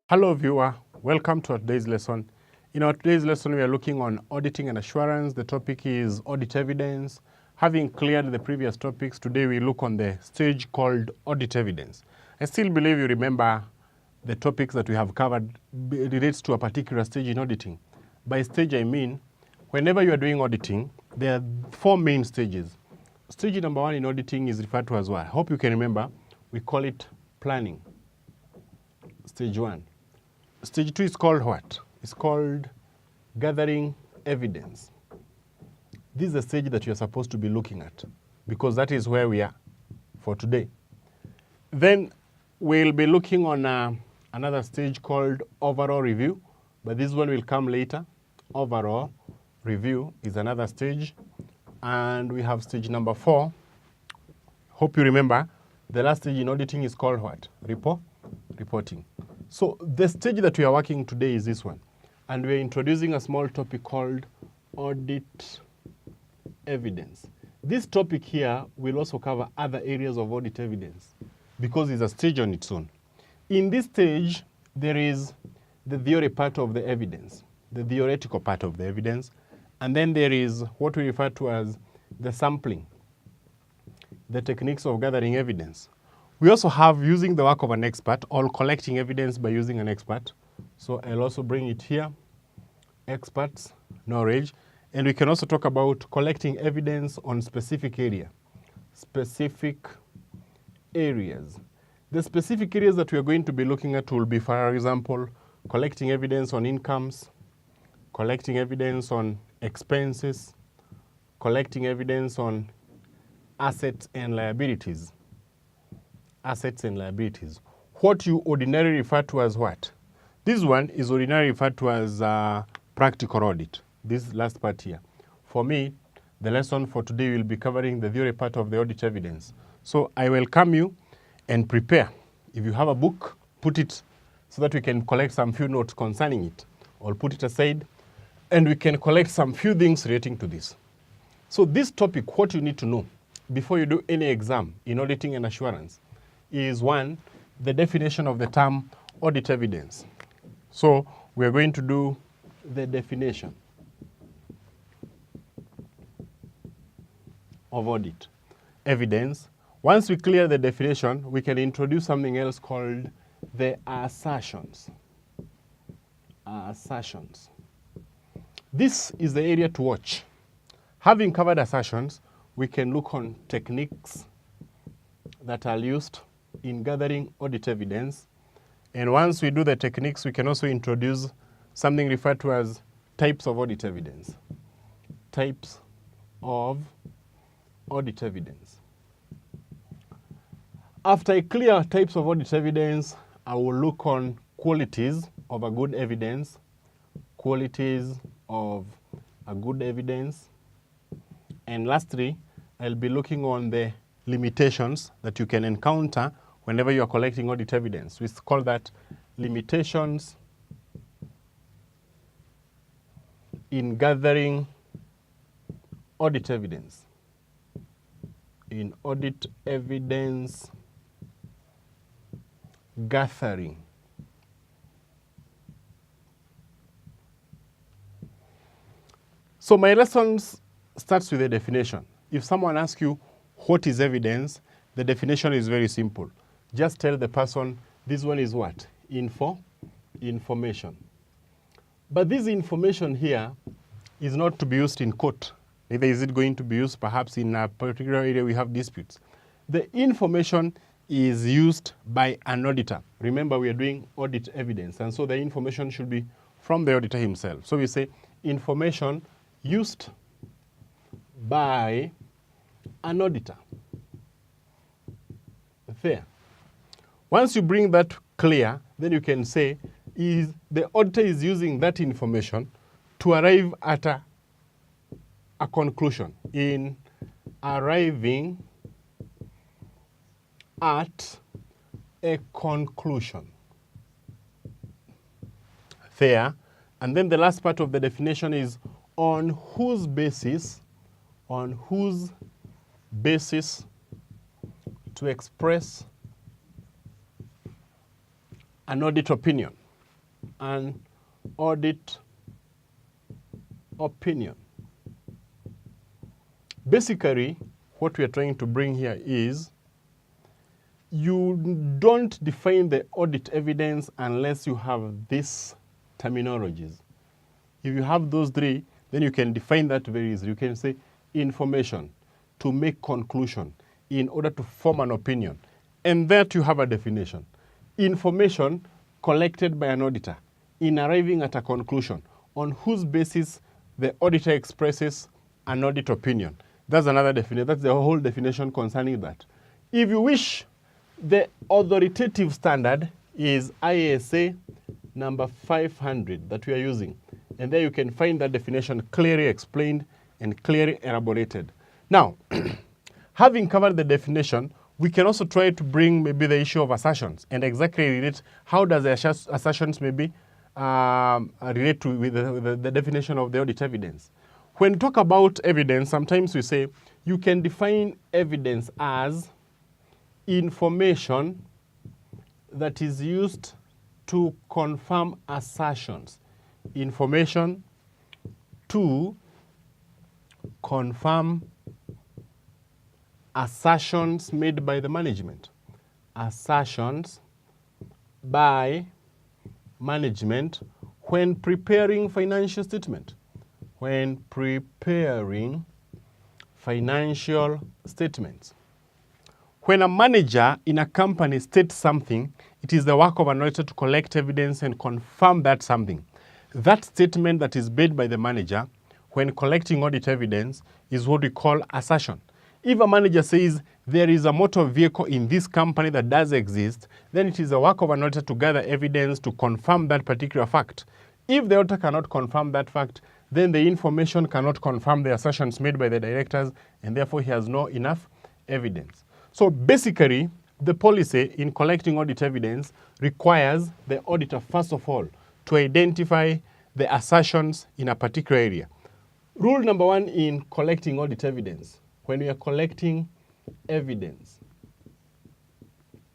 Hello viewer, welcome to today's lesson. In our today's lesson, we are looking on auditing and assurance. The topic is audit evidence. Having cleared the previous topics, today we look on the stage called audit evidence. I still believe you remember the topics that we have covered relates to a particular stage in auditing. By stage, I mean whenever you are doing auditing, there are four main stages. Stage number one in auditing is referred to as what? I hope you can remember. We call it planning. Stage one. Stage two is called what? It's called gathering evidence. This is the stage that you're supposed to be looking at because that is where we are for today. Then we'll be looking on another stage called overall review, but this one will come later. Overall review is another stage. And we have stage number 4. Hope you remember, the last stage in auditing is called what? Reporting. So the stage that we are working today is this one. And we're introducing a small topic called audit evidence. This topic here will also cover other areas of audit evidence because it's a stage on its own. In this stage, there is the theory part of the evidence, the theoretical part of the evidence, and then there is what we refer to as the sampling, the techniques of gathering evidence. We also have using the work of an expert or collecting evidence by using an expert. So I'll also bring it here, experts, knowledge. And we can also talk about collecting evidence on specific areas. The specific areas that we are going to be looking at will be, for example, collecting evidence on incomes, collecting evidence on expenses, collecting evidence on assets and liabilities. Assets and liabilities. What you ordinarily refer to as what? This one is ordinarily referred to as practical audit. This last part here. For me, the lesson for today will be covering the theory part of the audit evidence. So I welcome you and prepare. If you have a book, put it so that we can collect some few notes concerning it, or put it aside, and we can collect some few things relating to this. So this topic, what you need to know before you do any exam in auditing and assurance is one, the definition of the term audit evidence. So we are going to do the definition of audit evidence. Once we clear the definition, we can introduce something else called the assertions. Assertions. This is the area to watch. Having covered assertions, we can look on techniques that are used in gathering audit evidence. And once we do the techniques, we can also introduce something referred to as types of audit evidence. Types of audit evidence. After I clear types of audit evidence, I will look on qualities of a good evidence, qualities of a good evidence, and lastly, I'll be looking on the limitations that you can encounter whenever you are collecting audit evidence. We call that limitations in gathering audit evidence. In audit evidence gathering. So my lessons starts with the definition. If someone asks you what is evidence, the definition is very simple. Just tell the person this one is what? Information. But this information here is not to be used in court. Neither is it going to be used perhaps in a particular area we have disputes. The information is used by an auditor. Remember, we are doing audit evidence, and so the information should be from the auditor himself. So we say information used by an auditor. There. Once you bring that clear, then you can say is the auditor is using that information to arrive at a conclusion. In arriving at a conclusion. There. And then the last part of the definition is on whose basis to express an audit opinion. An audit opinion. Basically, what we are trying to bring here is you don't define the audit evidence unless you have these terminologies. If you have those three, then you can define that very easily. You can say information, to make conclusion, in order to form an opinion. And that you have a definition. Information collected by an auditor in arriving at a conclusion on whose basis the auditor expresses an audit opinion. That's another definition. That's the whole definition concerning that. If you wish, the authoritative standard is ISA number 500 that we are using. And there you can find that definition clearly explained and clearly elaborated. Now, having covered the definition, we can also try to bring maybe the issue of assertions and exactly relate how does the assertions maybe relate to with the definition of the audit evidence. When we talk about evidence, sometimes we say you can define evidence as information that is used to confirm assertions. Information to confirm assertions made by the management. Assertions by management when preparing financial statement. When preparing financial statements. When a manager in a company states something, it is the work of an auditor to collect evidence and confirm that something. That statement that is made by the manager when collecting audit evidence is what we call assertion. If a manager says there is a motor vehicle in this company that does exist, then it is the work of an auditor to gather evidence to confirm that particular fact. If the auditor cannot confirm that fact, then the information cannot confirm the assertions made by the directors, and therefore he has no enough evidence. So basically, the policy in collecting audit evidence requires the auditor, first of all, to identify the assertions in a particular area. Rule number one in collecting audit evidence, when we are collecting evidence,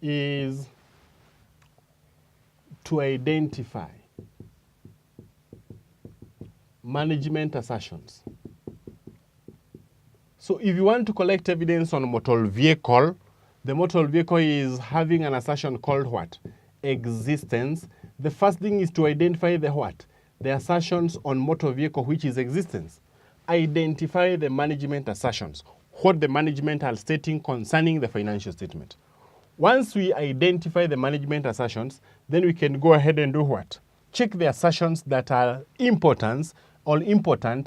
is to identify management assertions. So if you want to collect evidence on a motor vehicle, the motor vehicle is having an assertion called what? Existence. The first thing is to identify the what? The assertions on motor vehicle, which is existence. Identify the management assertions, what the management are stating concerning the financial statement. Once we identify the management assertions, then we can go ahead and do what? Check the assertions that are important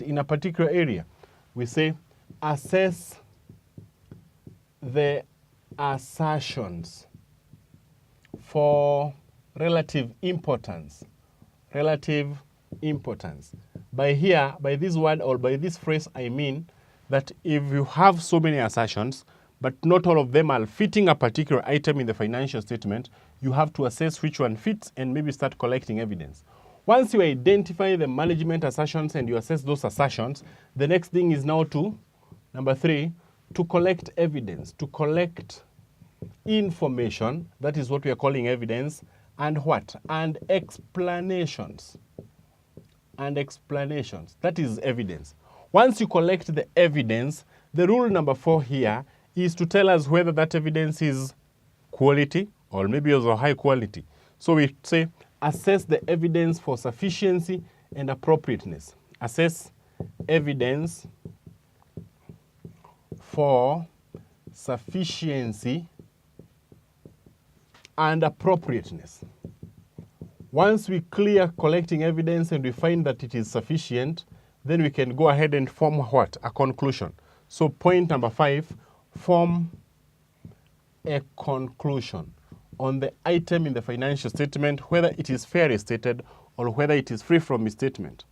in a particular area. We say, assess the assertions for relative importance. Relative importance. By this word or by this phrase, I mean that if you have so many assertions, but not all of them are fitting a particular item in the financial statement, you have to assess which one fits and maybe start collecting evidence. Once you identify the management assertions and you assess those assertions, the next thing is now to, number 3, to collect evidence, to collect information. That is what we are calling evidence. And what? And explanations. And explanations. That is evidence. Once you collect the evidence, the rule number 4 here is to tell us whether that evidence is quality or maybe also high quality. So we say, assess the evidence for sufficiency and appropriateness. Assess evidence for sufficiency and appropriateness. Once we clear collecting evidence and we find that it is sufficient, then we can go ahead and form what? A conclusion. So point number 5, form a conclusion on the item in the financial statement, whether it is fairly stated or whether it is free from misstatement.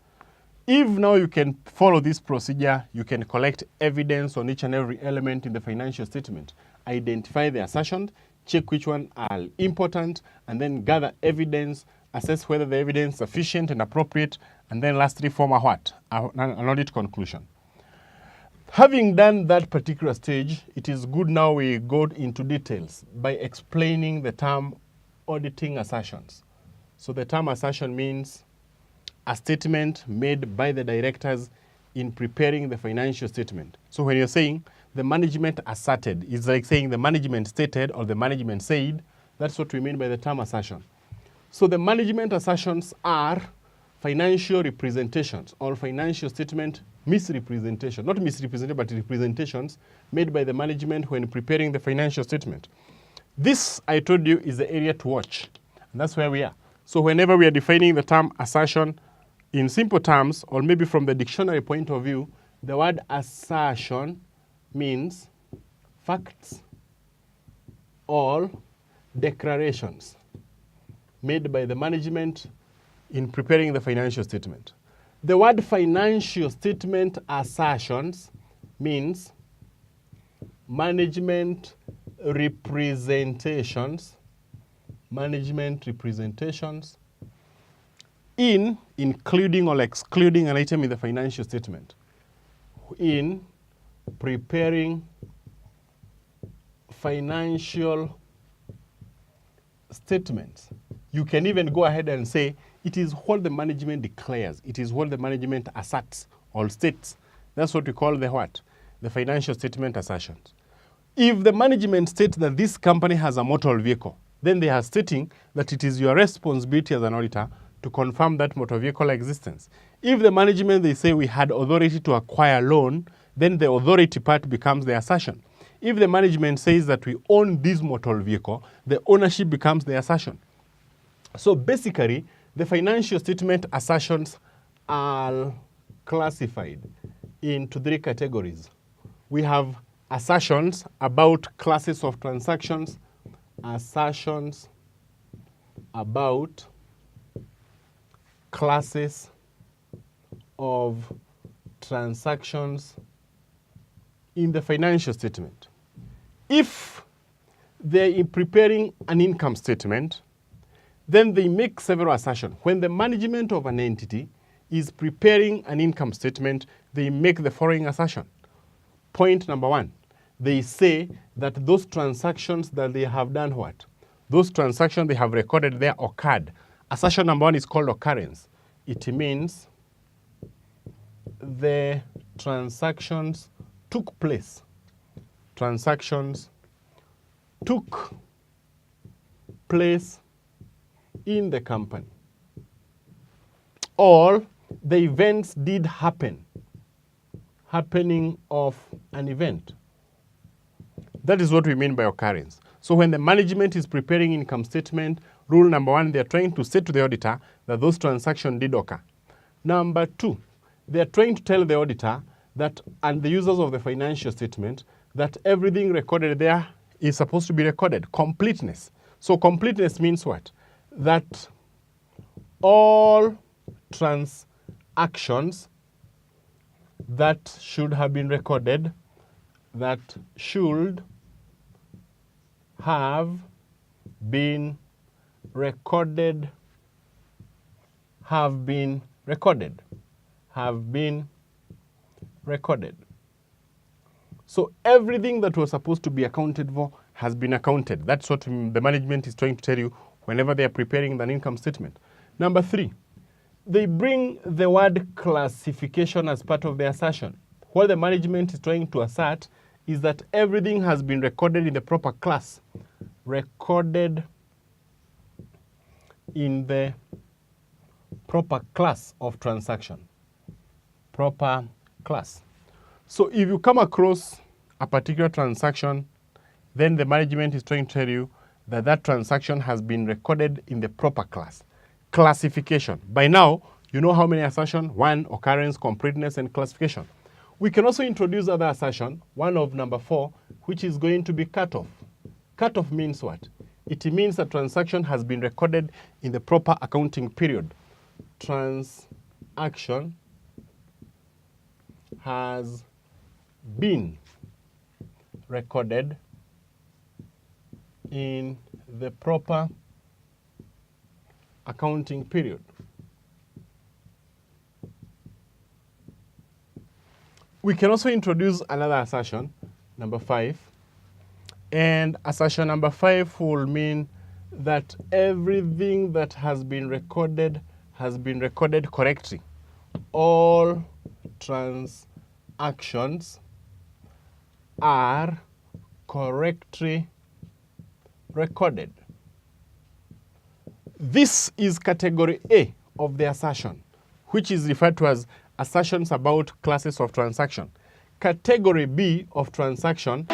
If now you can follow this procedure, you can collect evidence on each and every element in the financial statement, identify the assertions, check which one are important, and then gather evidence, assess whether the evidence is sufficient and appropriate, and then lastly form a what? An audit conclusion. Having done that particular stage, it is good now we go into details by explaining the term auditing assertions. So the term assertion means a statement made by the directors in preparing the financial statement. So when you're saying the management asserted, it's like saying the management stated or the management said. That's what we mean by the term assertion. So the management assertions are financial representations or financial statement misrepresentation, not misrepresented, but representations made by the management when preparing the financial statement. This, I told you, is the area to watch, and that's where we are. So whenever we are defining the term assertion in simple terms, or maybe from the dictionary point of view, the word assertion means facts or declarations made by the management in preparing the financial statement. The word financial statement assertions means management representations in including or excluding an item in the financial statement, in preparing financial statements. You can even go ahead and say it is what the management declares. It is what the management asserts or states. That's what we call the what? The financial statement assertions. If the management states that this company has a motor vehicle, then they are stating that it is your responsibility as an auditor to confirm that motor vehicle existence. If the management, they say we had authority to acquire loan, then the authority part becomes the assertion. If the management says that we own this motor vehicle, the ownership becomes the assertion. So basically, the financial statement assertions are classified into three categories. We have assertions about classes of transactions, assertions about classes of transactions in the financial statement. If they're preparing an income statement, then they make several assertions. When the management of an entity is preparing an income statement, they make the following assertion. Point number one, they say that those transactions that they have done what? Those transactions they have recorded there occurred. Assertion number one is called occurrence. It means the transactions took place. Transactions took place in the company. Or the events did happen. Happening of an event. That is what we mean by occurrence. So when the management is preparing income statement, rule number one, they are trying to say to the auditor that those transactions did occur. Number two, they are trying to tell the auditor that, and the users of the financial statement, that everything recorded there is supposed to be recorded. Completeness. So completeness means what? That all transactions that should have been recorded, that should have been recorded, have been recorded, have been recorded. So everything that was supposed to be accounted for has been accounted. That's what the management is trying to tell you whenever they are preparing an income statement. Number three, they bring the word classification as part of the assertion. What the management is trying to assert is that everything has been recorded in the proper class. Recorded in the proper class of transaction. Proper class. So if you come across a particular transaction, then the management is trying to tell you that that transaction has been recorded in the proper class. Classification. By now, you know how many assertions? One, occurrence, completeness, and classification. We can also introduce other assertion, one of number 4, which is going to be cutoff. Cutoff means what? It means a transaction has been recorded in the proper accounting period. Transaction has been recorded in the proper accounting period. We can also introduce another assertion, number 5. And assertion number 5 will mean that everything that has been recorded correctly. All transactions are correctly recorded. This is category A of the assertion, which is referred to as assertions about classes of transaction. Category B of transaction .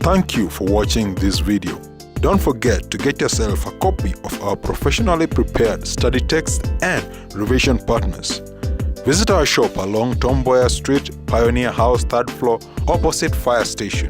Thank you for watching this video. Don't forget to get yourself a copy of our professionally prepared study text and revision partners. Visit our shop along Tom Boyer Street, Pioneer House, 3rd floor, opposite Fire Station.